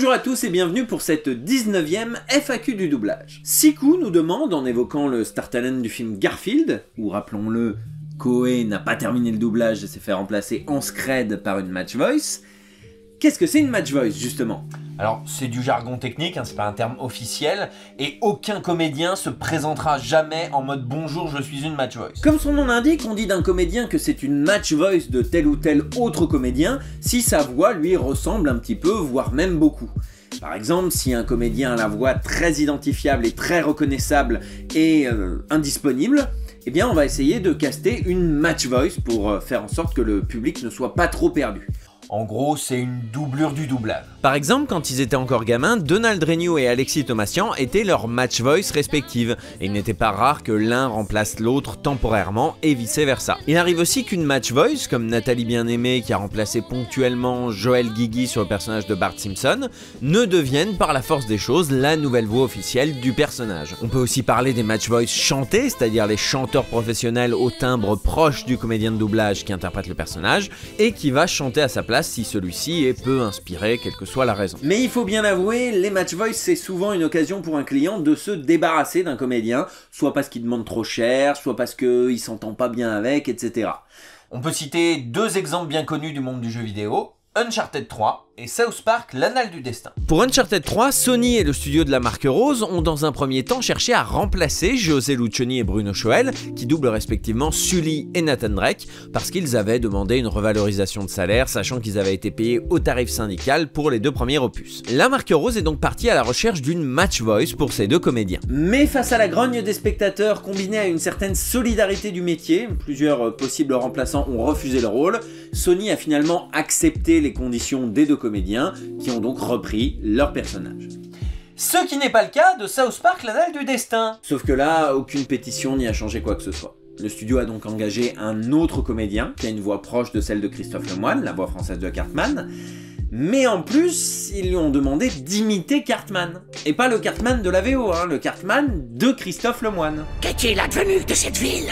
Bonjour à tous et bienvenue pour cette 19e FAQ du doublage. Siku nous demande, en évoquant le star talent du film Garfield, où rappelons-le, Koei n'a pas terminé le doublage et s'est fait remplacer en scred par une match voice. Qu'est-ce que c'est une match voice justement? Alors c'est du jargon technique, c'est pas un terme officiel, et aucun comédien se présentera jamais en mode bonjour je suis une match voice. Comme son nom l'indique, on dit d'un comédien que c'est une match voice de tel ou tel autre comédien si sa voix lui ressemble un petit peu, voire même beaucoup. Par exemple, si un comédien a la voix très identifiable et très reconnaissable et indisponible, eh bien on va essayer de caster une match voice pour faire en sorte que le public ne soit pas trop perdu. En gros, c'est une doublure du doublage. Par exemple, quand ils étaient encore gamins, Donald Renew et Alexis Thomasian étaient leurs match voice respectives, et il n'était pas rare que l'un remplace l'autre temporairement et vice versa. Il arrive aussi qu'une match voice, comme Nathalie Bien-Aimée qui a remplacé ponctuellement Joel Guigui sur le personnage de Bart Simpson, ne devienne par la force des choses la nouvelle voix officielle du personnage. On peut aussi parler des match voice chantés, c'est-à-dire les chanteurs professionnels au timbre proche du comédien de doublage qui interprète le personnage, et qui va chanter à sa place si celui-ci est peu inspiré, quelle que soit la raison. Mais il faut bien l'avouer, les match voice c'est souvent une occasion pour un client de se débarrasser d'un comédien, soit parce qu'il demande trop cher, soit parce qu'il s'entend pas bien avec, etc. On peut citer deux exemples bien connus du monde du jeu vidéo, Uncharted 3 et South Park, l'Annale du Destin. Pour Uncharted 3, Sony et le studio de la marque Rose ont dans un premier temps cherché à remplacer José Lucioni et Bruno Choel, qui doublent respectivement Sully et Nathan Drake, parce qu'ils avaient demandé une revalorisation de salaire, sachant qu'ils avaient été payés au tarif syndical pour les deux premiers opus. La marque Rose est donc partie à la recherche d'une match voice pour ces deux comédiens. Mais face à la grogne des spectateurs, combinée à une certaine solidarité du métier, plusieurs possibles remplaçants ont refusé le rôle, Sony a finalement accepté les conditions des deux comédiens, qui ont donc repris leur personnage. Ce qui n'est pas le cas de South Park, l'Annale du Destin. Sauf que là, aucune pétition n'y a changé quoi que ce soit. Le studio a donc engagé un autre comédien, qui a une voix proche de celle de Christophe Lemoine, la voix française de Cartman, mais en plus, ils lui ont demandé d'imiter Cartman. Et pas le Cartman de la VO, le Cartman de Christophe Lemoine. Qu'est-il advenu de cette ville?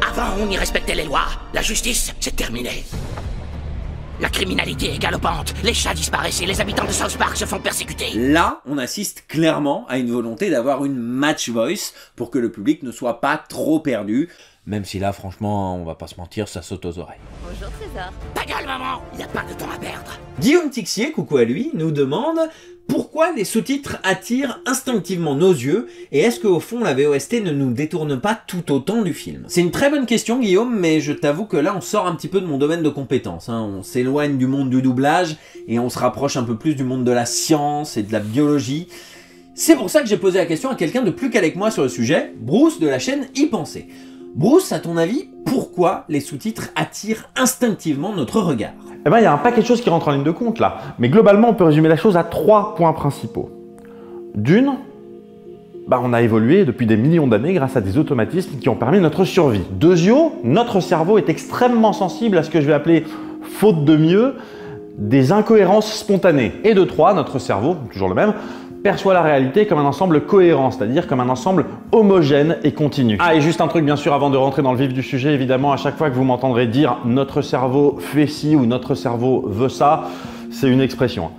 Avant, on y respectait les lois. La justice, c'est terminé. La criminalité est galopante, les chats disparaissent et les habitants de South Park se font persécuter. Là, on assiste clairement à une volonté d'avoir une match voice pour que le public ne soit pas trop perdu. Même si là, franchement, on va pas se mentir, ça saute aux oreilles. Bonjour Trésor. Ta gueule, maman, il n'y a pas de temps à perdre. Guillaume Tixier, coucou à lui, nous demande pourquoi les sous-titres attirent instinctivement nos yeux et est-ce qu'au fond la VOST ne nous détourne pas tout autant du film? C'est une très bonne question Guillaume, mais je t'avoue que là on sort un petit peu de mon domaine de compétences. On s'éloigne du monde du doublage et on se rapproche un peu plus du monde de la science et de la biologie. C'est pour ça que j'ai posé la question à quelqu'un de plus calé que moi sur le sujet, Bruce de la chaîne Y Penser. Bruce, à ton avis, pourquoi les sous-titres attirent instinctivement notre regard? Eh ben, il y a un paquet de choses qui rentrent en ligne de compte là. Mais globalement, on peut résumer la chose à 3 points principaux. D'une, on a évolué depuis des millions d'années grâce à des automatismes qui ont permis notre survie. Deuxièmement, notre cerveau est extrêmement sensible à ce que je vais appeler, faute de mieux, des incohérences spontanées. Et de 3, notre cerveau, toujours le même, perçoit la réalité comme un ensemble cohérent, c'est-à-dire comme un ensemble homogène et continu. Ah, et juste un truc bien sûr avant de rentrer dans le vif du sujet, évidemment, à chaque fois que vous m'entendrez dire « notre cerveau fait ci » ou « notre cerveau veut ça », c'est une expression.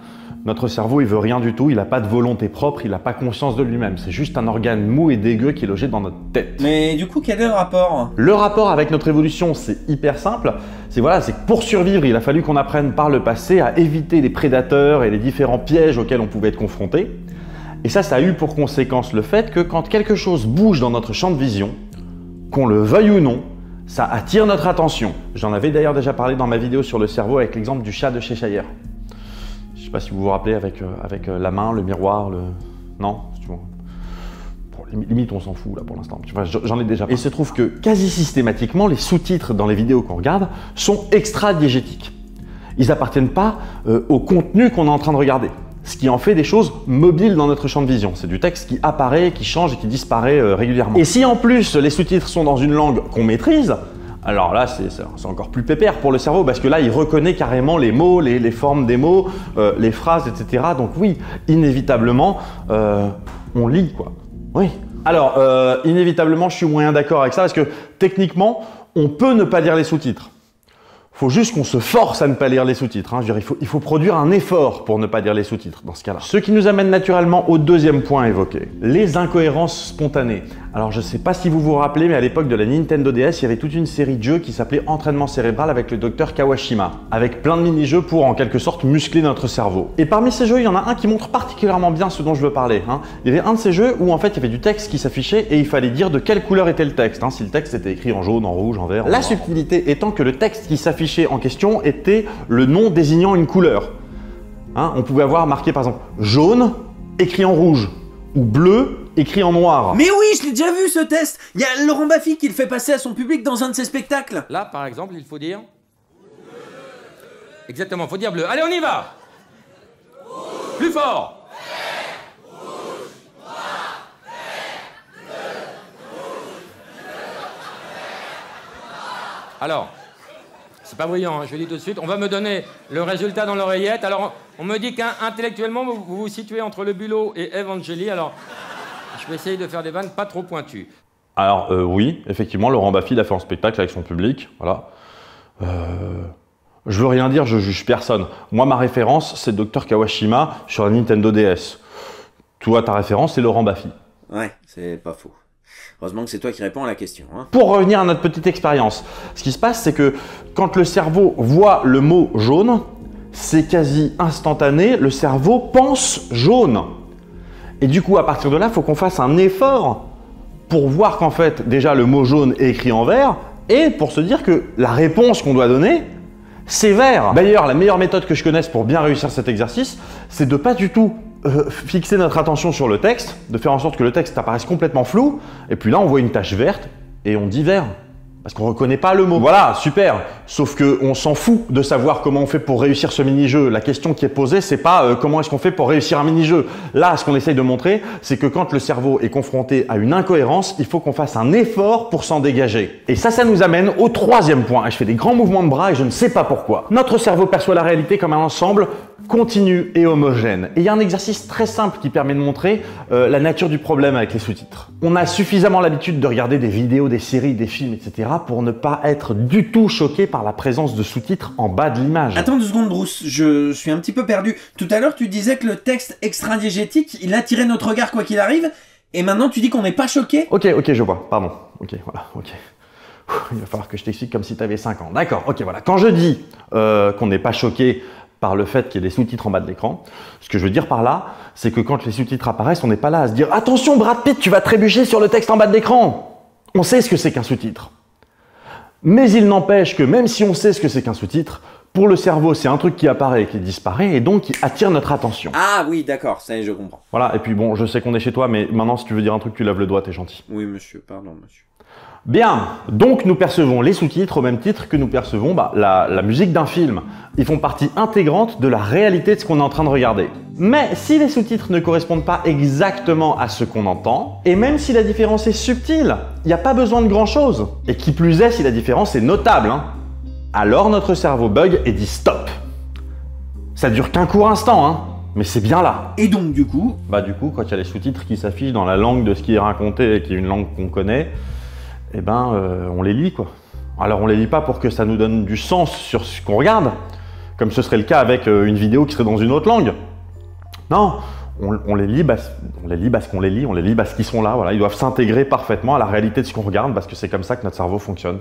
Notre cerveau, il veut rien du tout, il n'a pas de volonté propre, il n'a pas conscience de lui-même. C'est juste un organe mou et dégueu qui est logé dans notre tête. Mais du coup, quel est le rapport? Le rapport avec notre évolution, c'est hyper simple. C'est que pour survivre, il a fallu qu'on apprenne par le passé à éviter les prédateurs et les différents pièges auxquels on pouvait être confronté. Et ça a eu pour conséquence le fait que quand quelque chose bouge dans notre champ de vision, qu'on le veuille ou non, ça attire notre attention. J'en avais d'ailleurs déjà parlé dans ma vidéo sur le cerveau avec l'exemple du chat de Cheshire. Je ne sais pas si vous vous rappelez avec la main, le miroir, le... Non, limite on s'en fout là pour l'instant. J'en ai déjà parlé. Et il se trouve que quasi systématiquement, les sous-titres dans les vidéos qu'on regarde sont extra-diégétiques. Ils n'appartiennent pas au contenu qu'on est en train de regarder. Ce qui en fait des choses mobiles dans notre champ de vision. C'est du texte qui apparaît, qui change et qui disparaît régulièrement. Et si en plus les sous-titres sont dans une langue qu'on maîtrise, alors là c'est encore plus pépère pour le cerveau parce que là il reconnaît carrément les mots, les formes des mots, les phrases, etc. Donc oui, inévitablement, on lit quoi. Oui. Alors inévitablement je suis moyen d'accord avec ça parce que techniquement on peut ne pas lire les sous-titres. Faut juste qu'on se force à ne pas lire les sous-titres. Hein. Je veux dire, il faut produire un effort pour ne pas lire les sous-titres dans ce cas-là. Ce qui nous amène naturellement au deuxième point évoqué, les incohérences spontanées. Alors je sais pas si vous vous rappelez, mais à l'époque de la Nintendo DS, il y avait toute une série de jeux qui s'appelait Entraînement cérébral avec le docteur Kawashima, avec plein de mini-jeux pour en quelque sorte muscler notre cerveau. Et parmi ces jeux, il y en a un qui montre particulièrement bien ce dont je veux parler. Hein. Il y avait un de ces jeux où en fait il y avait du texte qui s'affichait et il fallait dire de quelle couleur était le texte. Hein. Si le texte était écrit en jaune, en rouge, en vert. La subtilité étant que le texte qui s'affichait en question était le nom désignant une couleur. Hein. On pouvait avoir marqué par exemple jaune écrit en rouge ou bleu écrit en noir. Mais oui, je l'ai déjà vu ce test. Il y a Laurent Baffy qui le fait passer à son public dans un de ses spectacles. Là, par exemple, il faut dire... Exactement, il faut dire bleu. Allez, on y va. Plus fort. Alors, c'est pas brillant, hein, je le dis tout de suite. On va me donner le résultat dans l'oreillette. Alors, on me dit qu'intellectuellement, vous vous situez entre le bulot et Evangélie. Alors, je vais essayer de faire des vannes pas trop pointues. Alors, oui, effectivement, Laurent Baffy l'a fait en spectacle avec son public. Voilà. Je veux rien dire, je juge personne. Moi, ma référence, c'est Dr Kawashima sur la Nintendo DS. Toi, ta référence, c'est Laurent Baffy. Ouais, c'est pas faux. Heureusement que c'est toi qui réponds à la question. Hein. Pour revenir à notre petite expérience, ce qui se passe, c'est que quand le cerveau voit le mot jaune, c'est quasi instantané, le cerveau pense jaune. Et du coup, à partir de là, il faut qu'on fasse un effort pour voir qu'en fait, déjà, le mot jaune est écrit en vert et pour se dire que la réponse qu'on doit donner, c'est vert. D'ailleurs, la meilleure méthode que je connaisse pour bien réussir cet exercice, c'est de pas du tout fixer notre attention sur le texte, de faire en sorte que le texte apparaisse complètement flou, et puis là, on voit une tache verte et on dit vert. Parce qu'on ne reconnaît pas le mot. Voilà, super. Sauf qu'on s'en fout de savoir comment on fait pour réussir ce mini-jeu. La question qui est posée, c'est pas comment est-ce qu'on fait pour réussir un mini-jeu. Là, ce qu'on essaye de montrer, c'est que quand le cerveau est confronté à une incohérence, il faut qu'on fasse un effort pour s'en dégager. Et ça nous amène au troisième point. Et je fais des grands mouvements de bras et je ne sais pas pourquoi. Notre cerveau perçoit la réalité comme un ensemble continu et homogène. Et il y a un exercice très simple qui permet de montrer la nature du problème avec les sous-titres. On a suffisamment l'habitude de regarder des vidéos, des séries, des films, etc. pour ne pas être du tout choqué par la présence de sous-titres en bas de l'image. Attends 2 secondes, Bruce, je suis un petit peu perdu. Tout à l'heure, tu disais que le texte extra-diégétique, il attirait notre regard quoi qu'il arrive, et maintenant tu dis qu'on n'est pas choqué? Ok, je vois, pardon. Ok, voilà, ok. Il va falloir que je t'explique comme si tu avais 5 ans. D'accord, ok, voilà. Quand je dis qu'on n'est pas choqué par le fait qu'il y ait des sous-titres en bas de l'écran, ce que je veux dire par là, c'est que quand les sous-titres apparaissent, on n'est pas là à se dire « Attention Brad Pitt, tu vas trébucher sur le texte en bas de l'écran !» On sait ce que c'est qu'un sous-titre. Mais il n'empêche que même si on sait ce que c'est qu'un sous-titre, pour le cerveau, c'est un truc qui apparaît et qui disparaît et donc qui attire notre attention. Ah oui, d'accord, ça y est, je comprends. Voilà, et puis bon, je sais qu'on est chez toi, mais maintenant si tu veux dire un truc, tu lèves le doigt, t'es gentil. Oui monsieur, pardon monsieur. Bien, donc nous percevons les sous-titres au même titre que nous percevons la musique d'un film. Ils font partie intégrante de la réalité de ce qu'on est en train de regarder. Mais si les sous-titres ne correspondent pas exactement à ce qu'on entend, et même si la différence est subtile, il n'y a pas besoin de grand-chose. Et qui plus est, si la différence est notable, hein, alors notre cerveau bug et dit stop. Ça dure qu'un court instant, hein, mais c'est bien là. Et donc du coup, quand il y a les sous-titres qui s'affichent dans la langue de ce qui est raconté et qui est une langue qu'on connaît, eh ben, on les lit quoi. Alors on les lit pas pour que ça nous donne du sens sur ce qu'on regarde, comme ce serait le cas avec une vidéo qui serait dans une autre langue. Non, on les lit parce qu'on les lit, on les lit parce qu'ils sont là, voilà, ils doivent s'intégrer parfaitement à la réalité de ce qu'on regarde parce que c'est comme ça que notre cerveau fonctionne.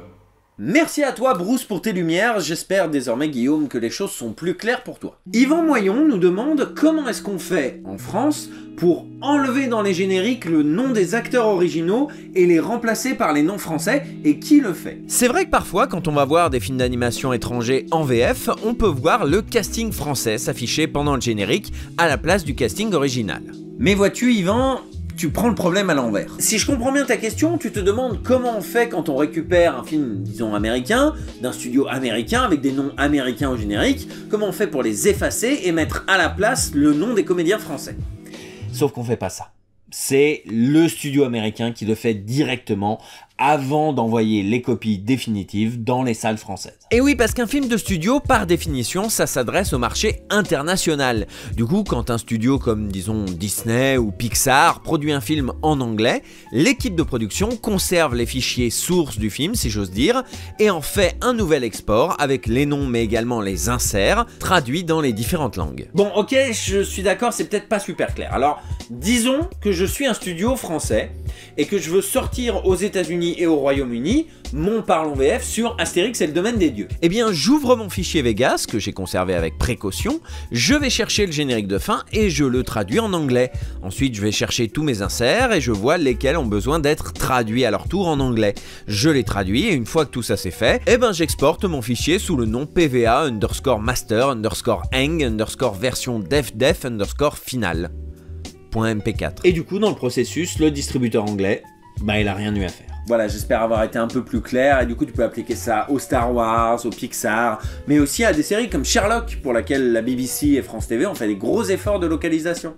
merci à toi Bruce pour tes lumières, j'espère désormais Guillaume que les choses sont plus claires pour toi. Yvan Moyon nous demande comment est-ce qu'on fait en France pour enlever dans les génériques le nom des acteurs originaux et les remplacer par les noms français, et qui le fait? C'est vrai que parfois, quand on va voir des films d'animation étrangers en VF, on peut voir le casting français s'afficher pendant le générique à la place du casting original. Mais vois-tu Yvan, tu prends le problème à l'envers. Si je comprends bien ta question, tu te demandes comment on fait quand on récupère un film, disons américain, d'un studio américain avec des noms américains au générique, comment on fait pour les effacer et mettre à la place le nom des comédiens français. Sauf qu'on fait pas ça. C'est le studio américain qui le fait directement avant d'envoyer les copies définitives dans les salles françaises. Et oui, parce qu'un film de studio, par définition, ça s'adresse au marché international. Du coup, quand un studio comme, disons, Disney ou Pixar produit un film en anglais, l'équipe de production conserve les fichiers sources du film, si j'ose dire, et en fait un nouvel export avec les noms mais également les inserts, traduits dans les différentes langues. Bon, ok, je suis d'accord, c'est peut-être pas super clair. Alors, disons que je suis un studio français et que je veux sortir aux États-Unis et au Royaume-Uni mon Parlons VF sur Astérix et le domaine des dieux. Eh bien, j'ouvre mon fichier Vegas, que j'ai conservé avec précaution, je vais chercher le générique de fin et je le traduis en anglais. Ensuite, je vais chercher tous mes inserts et je vois lesquels ont besoin d'être traduits à leur tour en anglais. Je les traduis et une fois que tout ça c'est fait, eh ben j'exporte mon fichier sous le nom PVA_master_eng_version defdef_final. .mp4. Et du coup, dans le processus, le distributeur anglais, bah il a rien eu à faire. Voilà, j'espère avoir été un peu plus clair, et du coup tu peux appliquer ça au Star Wars, au Pixar, mais aussi à des séries comme Sherlock, pour laquelle la BBC et France TV ont fait des gros efforts de localisation.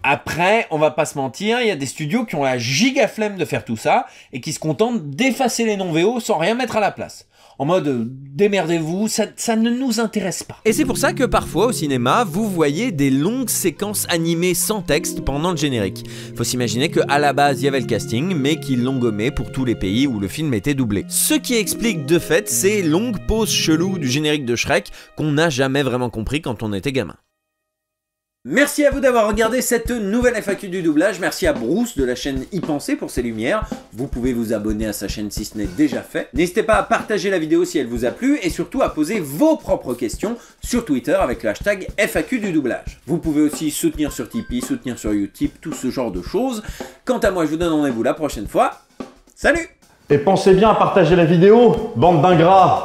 Après, on va pas se mentir, il y a des studios qui ont la giga flemme de faire tout ça, et qui se contentent d'effacer les noms VO sans rien mettre à la place. En mode, démerdez-vous, ça ne nous intéresse pas. Et c'est pour ça que parfois au cinéma, vous voyez des longues séquences animées sans texte pendant le générique. Faut s'imaginer qu'à la base il y avait le casting, mais qu'ils l'ont gommé pour tous les pays où le film était doublé. Ce qui explique de fait ces longues pauses cheloues du générique de Shrek qu'on n'a jamais vraiment compris quand on était gamin. Merci à vous d'avoir regardé cette nouvelle FAQ du doublage. Merci à Bruce de la chaîne Y Penser pour ses lumières. Vous pouvez vous abonner à sa chaîne si ce n'est déjà fait. N'hésitez pas à partager la vidéo si elle vous a plu et surtout à poser vos propres questions sur Twitter avec le hashtag FAQ du doublage. Vous pouvez aussi soutenir sur Tipeee, soutenir sur Utip, tout ce genre de choses. Quant à moi, je vous donne rendez-vous la prochaine fois. Salut! Et pensez bien à partager la vidéo, bande d'ingrats!